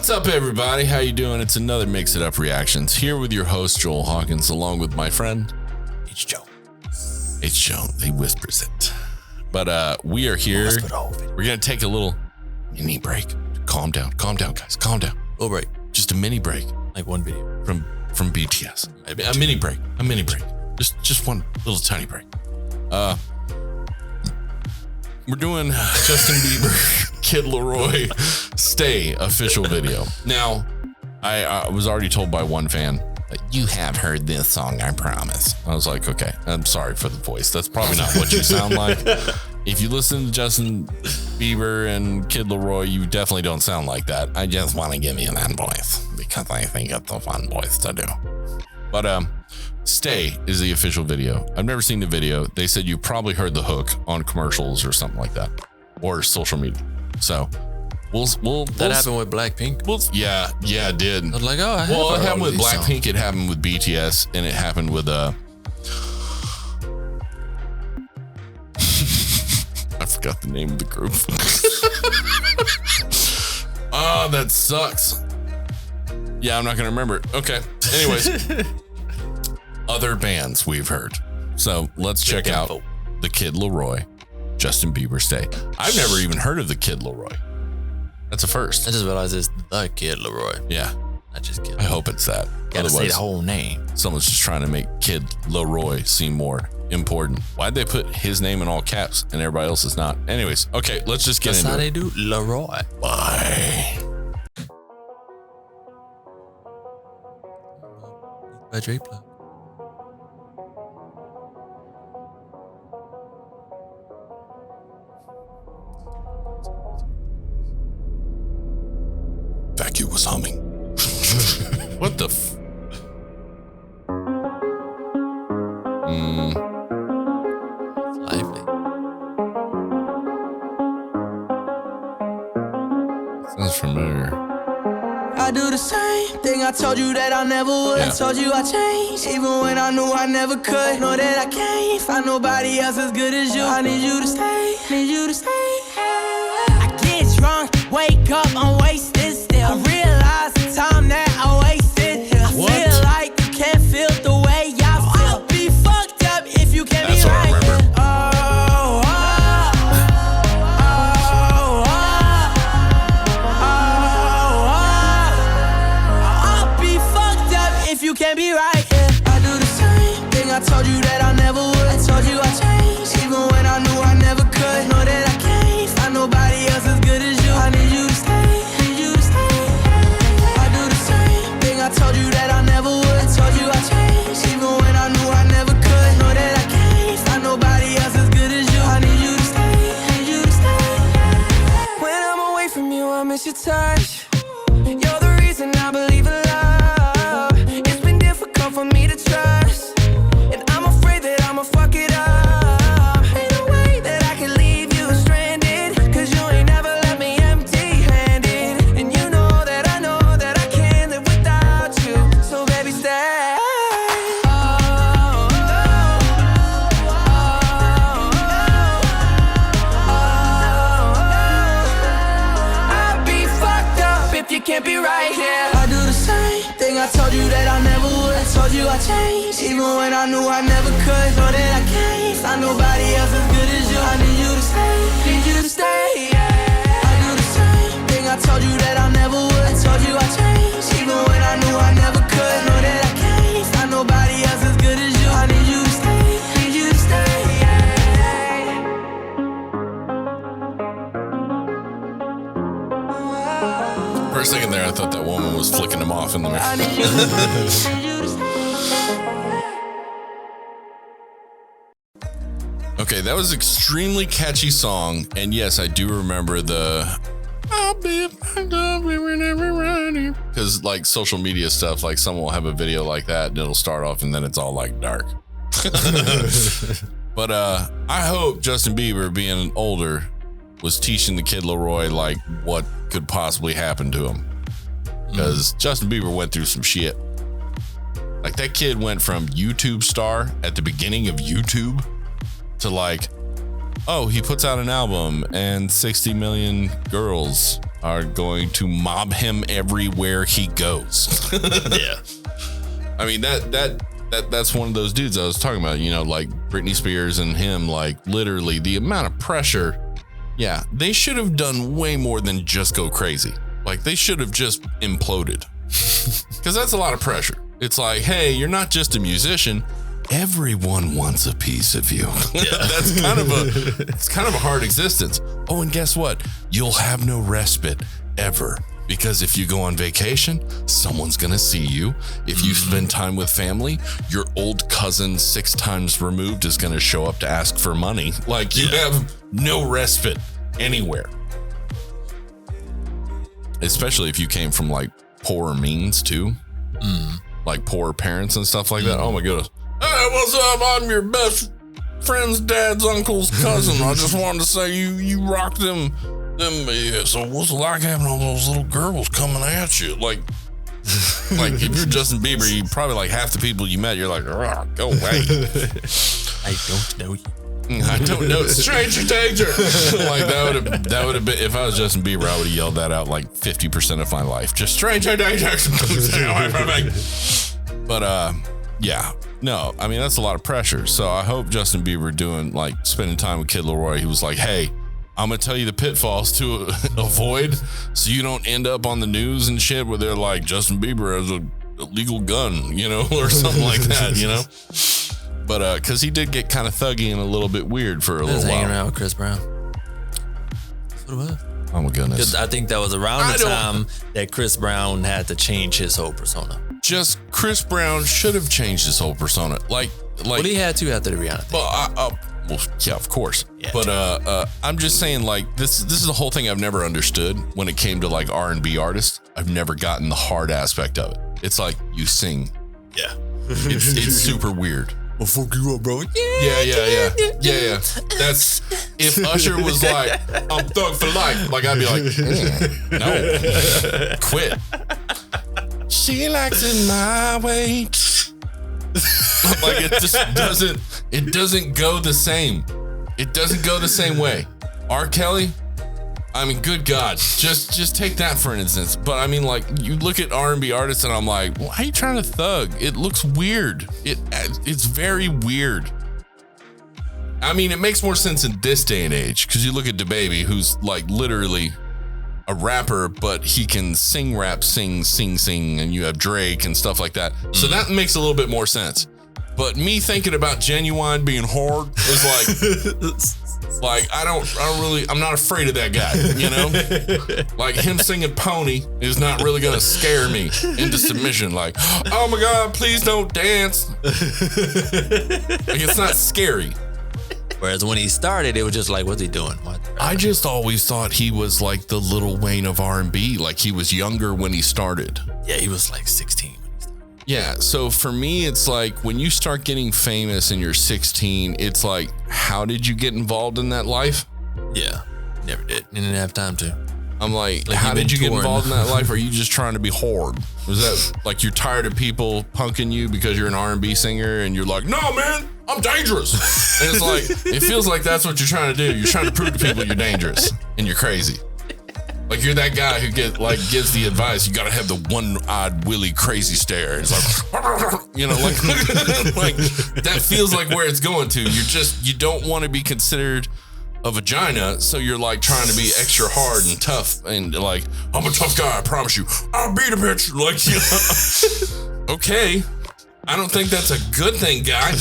What's up, everybody? How you doing? It's another Mix It Up Reactions here with your host, Joel Hawkins, along with my friend, It's Joe. It's Joe. He whispers it. But we are here. We're going to take a little mini break. Calm down, guys. Calm down. Little break. Just a mini break. Like one video. From BTS. A mini break. Just one little tiny break. We're doing Justin Bieber, Kid Laroi, Stay official video. Now, I was already told by one fan, you have heard this song, I promise. I was like, okay, I'm sorry for the voice. That's probably not what you sound like. If you listen to Justin Bieber and Kid Laroi, you definitely don't sound like that. I just want to give you that voice because I think it's a fun voice to do. But Stay is the official video. I've never seen the video. They said you probably heard the hook on commercials or something like that, or social media. So we'll that happened with Blackpink. Yeah, it did. I was like, oh, it happened with Blackpink. Songs. It happened with BTS, and it happened with I forgot the name of the group. Oh, that sucks. Yeah, I'm not gonna remember it. Okay. Anyways. Other bands we've heard. So let's check out the Kid Laroi, Justin Bieber Stay. I've never even heard of the Kid Laroi. That's a first. I just realized it's the Kid Laroi. Yeah. Not just Kid Laroi. I hope it's that. Gotta say the whole name. Someone's just trying to make Kid Laroi seem more important. Why'd they put his name in all caps and everybody else is not? Anyways, okay, let's just get into it. That's how they do Laroi. Bye. By Drake plug. Vacuum was humming. What the Lively. Sounds familiar. I do the same thing I told you that I never would. Yeah. I told you I changed, even when I knew I never could. Know that I can't find nobody else as good as you. I need you to stay, need you to stay. I get drunk, wake up, I'm wasted still. I realize the time that I wasted. I feel like you can't feel the way I feel. I'll be fucked up if you can't be right. That's what I remember. You can't be right, yeah. I do the same thing I told you that I never would. I told you I changed, even when I knew I never could. Know that I can't find nobody else as good as you. I need you to stay, need you to stay. I do the same thing I told you that I never would. I told you I changed, even when I knew I never could. Know that I can't find nobody else as good as you. I need you to stay, need you to stay. When I'm away from you, I miss your touch. You're the reason I believe in love. For me to trust, and I'm afraid that I'ma fuck it up. Ain't no way that I can leave you stranded, cause you ain't never left me empty-handed. And you know that I can't live without you. So baby, stay. I'd be fucked up if you can't be right here. I do the same thing I told you that I never would. I told you I changed, even when I knew I never could. Know that I can't find nobody else as good as you. I need you to stay, need you to stay, yeah. I do the same thing I told you that I never would. I told you I changed, even when I knew I never could. Know that I can't find nobody else as good as you. I need you to stay, need you to stay, yeah. For a second there, I thought that woman was flicking him off in the mirror. I need you to stay, need you to stay. Okay, that was an extremely catchy song, and yes, I do remember the I'll be whenever running. Because like social media stuff, like someone will have a video like that and it'll start off and then it's all like dark. But I hope Justin Bieber, being older, was teaching the Kid Laroi like what could possibly happen to him. Because Justin Bieber went through some shit. Like that kid went from YouTube star at the beginning of YouTube to like, oh, he puts out an album and 60 million girls are going to mob him everywhere he goes. Yeah. I mean, that's one of those dudes I was talking about, you know, like Britney Spears and him, like literally the amount of pressure. Yeah, they should have done way more than just go crazy. Like they should have just imploded, because that's a lot of pressure. It's like, hey, you're not just a musician. Everyone wants a piece of you. Yeah. It's kind of a hard existence. Oh, and guess what? You'll have no respite ever. Because if you go on vacation, someone's going to see you. If you spend time with family, your old cousin 6 times removed is going to show up to ask for money. Like you have no respite anywhere. Especially if you came from like poorer means too. Like poor parents and stuff like that. Oh my goodness. Hey, what's up? I'm your best friend's dad's uncle's cousin. I just wanted to say you rocked them. So what's it like having all those little girls coming at you? Like if you're Justin Bieber, you probably like half the people you met, you're like, go away. I don't know you. I don't know. Stranger danger. Like that would have been, if I was Justin Bieber, I would have yelled that out like 50% of my life. Just stranger danger. Stay away from me. But yeah. No, I mean, that's a lot of pressure. So I hope Justin Bieber doing like spending time with Kid Laroi, he was like, hey, I'm going to tell you the pitfalls to avoid so you don't end up on the news and shit where they're like, Justin Bieber has a illegal gun, you know, or something like that, you know? But because he did get kind of thuggy and a little bit weird for a little while. Hanging around with Chris Brown. That's what it was. Oh my goodness. I think that was around the time that Chris Brown had to change his whole persona. Just Chris Brown should have changed his whole persona. Like he had to after the Rihanna thing. Well, yeah, of course. Yeah, but I'm just saying, like, this is the whole thing I've never understood when it came to like R&B artists. I've never gotten the hard aspect of it. It's like you sing. Yeah. It's super weird. I'll fuck you up, bro. Yeah. That's if Usher was like, I'm thug for life. Like I'd be like, no, quit. She likes it my way. Like it just doesn't go the same. It doesn't go the same way. R. Kelly, I mean, good God, just take that for an instance. But I mean, like, you look at R&B artists and I'm like, why are you trying to thug? It looks weird. It's very weird. I mean, it makes more sense in this day and age because you look at DaBaby, who's like literally a rapper, but he can sing, rap, sing, and you have Drake and stuff like that. So that makes a little bit more sense. But me thinking about Genuine being hard is like, I'm not afraid of that guy, you know? Like him singing Pony is not really gonna scare me into submission. Like, oh my God, please don't dance. Like it's not scary. Whereas when he started, it was just like, what's he doing? What? I just always thought he was like the Lil Wayne of R&B. Like he was younger when he started. Yeah, he was like 16 when he started. Yeah, so for me, it's like when you start getting famous and you're 16, it's like, how did you get involved in that life? Yeah, never did. Didn't have time to. I'm like how did you get involved in that life? Are you just trying to be hard? Was that like you're tired of people punking you because you're an R&B singer and you're like, no, man, I'm dangerous. And it's like, it feels like that's what you're trying to do. You're trying to prove to people you're dangerous and you're crazy. Like you're that guy who gives the advice. You got to have the one-eyed Willie crazy stare. It's like, you know, like, like that feels like where it's going to. You don't want to be considered a vagina, so you're like trying to be extra hard and tough and like, I'm a tough guy, I promise you. I'll beat a bitch. Like, you know. Okay. I don't think that's a good thing, guy.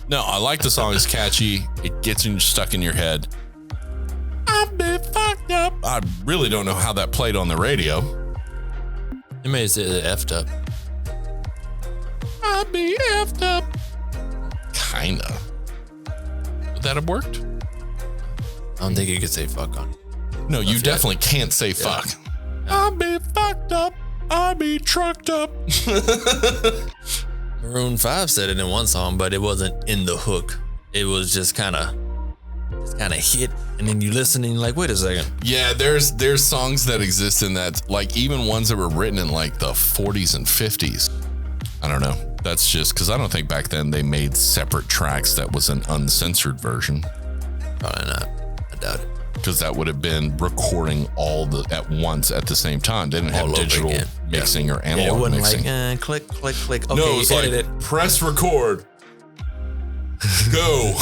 No, I like the song. It's catchy. It gets you stuck in your head. I've been fucked up. I really don't know how that played on the radio. It may say effed up. I'll be effed up. Kinda. Would that have worked? I don't think you could say fuck on. No, you definitely can't say fuck. I'll be fucked up. I'll be trucked up. Maroon 5 said it in one song, but it wasn't in the hook. It was just kind of hit, and then you listen and you're like, wait a second. Yeah, there's songs that exist in that, like even ones that were written in like the 40s and 50s. I don't know. That's just because I don't think back then they made separate tracks that was an uncensored version. Probably not. I doubt it. Because that would have been recording all at once at the same time. They didn't have All over digital again. mixing or It analog wasn't mixing. like click, click, click. Okay, No, it was like edit it. press record. Go.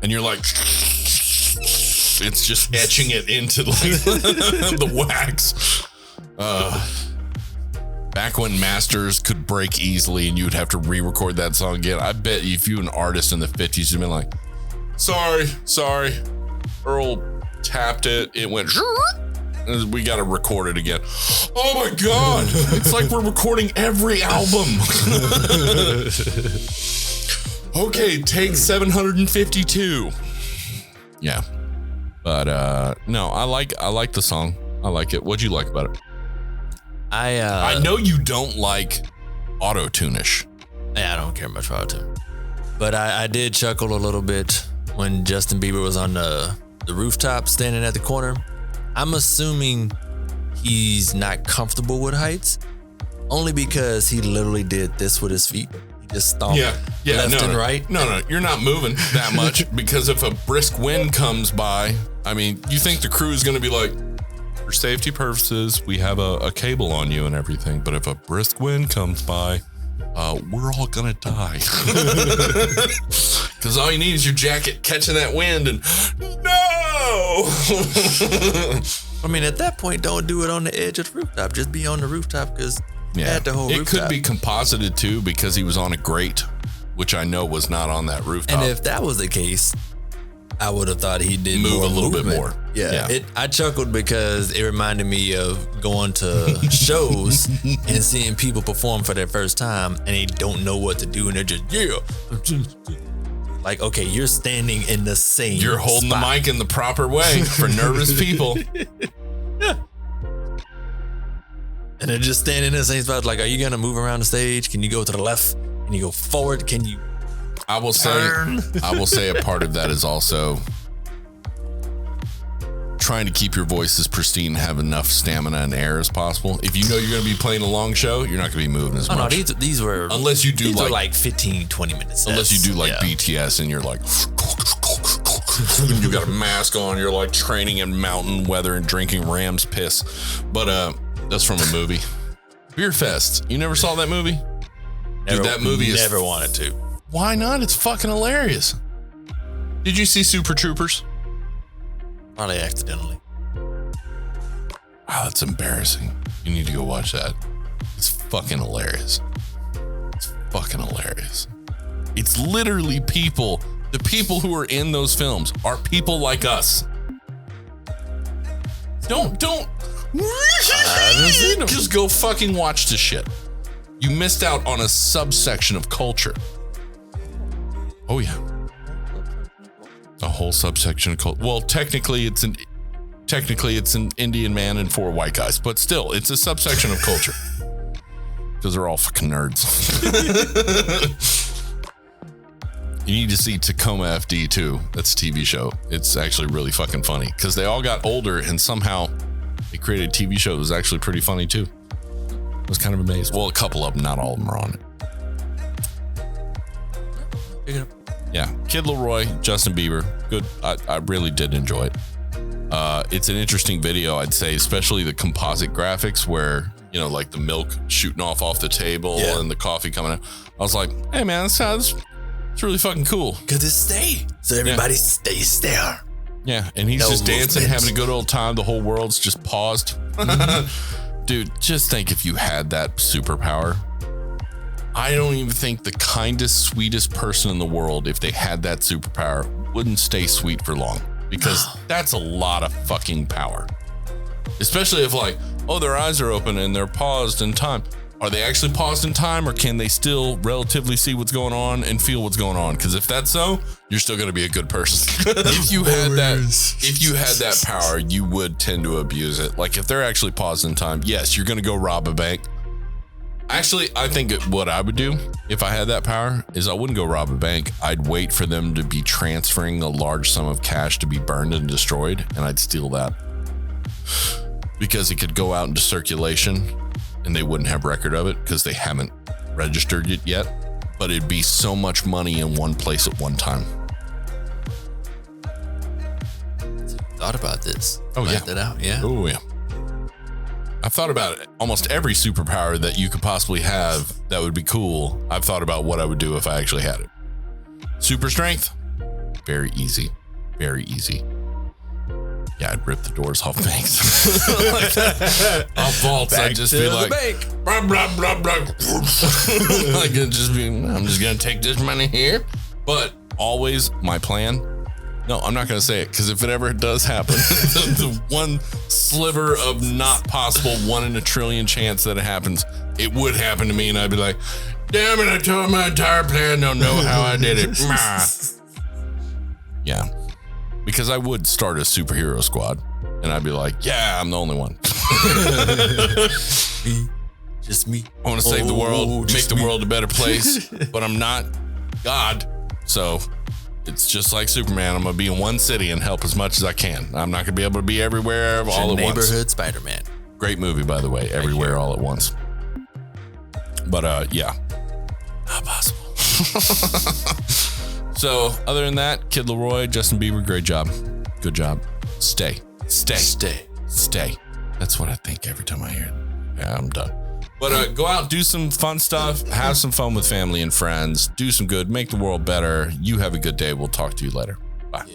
And you're like, it's just etching it into the wax. Back when masters could break easily and you would have to re-record that song again. I bet if you were an artist in the 50s, you'd been like, sorry. Earl tapped it. It went, we got to record it again. Oh my God. It's like we're recording every album. Okay, take 752. Yeah. But no, I like the song. I like it. What'd you like about it? I know you don't like auto-tune-ish. Yeah, I don't care much for auto-tune. But I did chuckle a little bit when Justin Bieber was on the rooftop standing at the corner. I'm assuming he's not comfortable with heights, only because he literally did this with his feet. He just stomped left and right. No, you're not moving that much because if a brisk wind comes by, I mean, you think the crew is going to be like, for safety purposes, we have a cable on you and everything. But if a brisk wind comes by, we're all going to die. Because all you need is your jacket catching that wind and no! I mean, at that point, don't do it on the edge of the rooftop. Just be on the rooftop because at the whole it rooftop. could be composited too because he was on a grate, which I know was not on that rooftop. And if that was the case, I would have thought he did move more a little movement. bit more. Yeah. I chuckled because it reminded me of going to shows and seeing people perform for their first time and they don't know what to do and they're just, like, okay, you're standing in the same You're holding spot. the mic in the proper way for nervous people. And they're just standing in the same spot. Like, are you going to move around the stage? Can you go to the left? Can you go forward? Can you I will turn? say a part of that is also trying to keep your voice as pristine and have enough stamina and air as possible. If you know you're going to be playing a long show, you're not going to be moving as Oh, much. no, these were... Unless you do these were like... like 15, 20 minutes. Unless you do like BTS and you're like... you got a mask on, you're like training in mountain weather and drinking ram's piss. But that's from a movie. Beer Fest. You never saw that movie? Dude, that movie is... Never wanted to. Why not? It's fucking hilarious. Did you see Super Troopers? Probably accidentally. Wow, that's embarrassing. You need to go watch that. It's fucking hilarious. It's fucking hilarious. It's literally people. The people who are in those films are people like us. Don't. I haven't seen them. Just go fucking watch the shit. You missed out on a subsection of culture. Oh yeah. A whole subsection of culture. Well, technically it's an Indian man and 4 white guys, but still, it's a subsection of culture. Because they're all fucking nerds. You need to see Tacoma FD too. That's a TV show. It's actually really fucking funny because they all got older and somehow they created a TV show that was actually pretty funny too. I was kind of amazed. Well, a couple of them, not all of them are on it. Yeah, Kid Laroi, Justin Bieber, good. I really did enjoy it. It's an interesting video, I'd say, especially the composite graphics where, you know, like the milk shooting off the table and the coffee coming out. I was like, hey man, it's really fucking cool. Because it's stay. So everybody stays there. Yeah, and he's just dancing, having a good old time. The whole world's just paused. Dude, just think if you had that superpower. I don't even think the kindest, sweetest person in the world, if they had that superpower, wouldn't stay sweet for long. Because that's a lot of fucking power. Especially if like, oh, their eyes are open and they're paused in time. Are they actually paused in time, or can they still relatively see what's going on and feel what's going on? Because if that's so, you're still going to be a good person. If you had that power, you would tend to abuse it. Like if they're actually paused in time, yes, you're going to go rob a bank. Actually, I think what I would do if I had that power is I wouldn't go rob a bank. I'd wait for them to be transferring a large sum of cash to be burned and destroyed, and I'd steal that. Because it could go out into circulation and they wouldn't have record of it because they haven't registered it yet. but it'd be so much money in one place at one time. Thought about this. Oh, yeah. That out. Yeah. Oh, yeah. I've thought about almost every superpower that you could possibly have that would be cool. I've thought about what I would do if I actually had it. Super strength, very easy. Very easy. Yeah, I'd rip the doors off banks. Off vaults. I'd just be like, blah, blah, blah, blah. Like, it'd just be, I'm just going to take this money here. But always my plan. No, I'm not going to say it, because if it ever does happen, the one sliver of not possible 1 in a trillion chance that it happens, it would happen to me, and I'd be like, damn it, I told my entire plan, don't know how I did it. Yeah, because I would start a superhero squad, and I'd be like, yeah, I'm the only one. Me, just me. I want to save the world, make the world a better place, but I'm not God, so... It's just like Superman. I'm going to be in one city and help as much as I can. I'm not going to be able to be everywhere all at once. Neighborhood Spider-Man. Great movie, by the way. Everywhere all at once. But, yeah. Not possible. So, other than that, Kid Laroi, Justin Bieber, great job. Good job. Stay. That's what I think every time I hear it. Yeah, I'm done. But go out, do some fun stuff, have some fun with family and friends, do some good, make the world better. You have a good day. We'll talk to you later. Bye.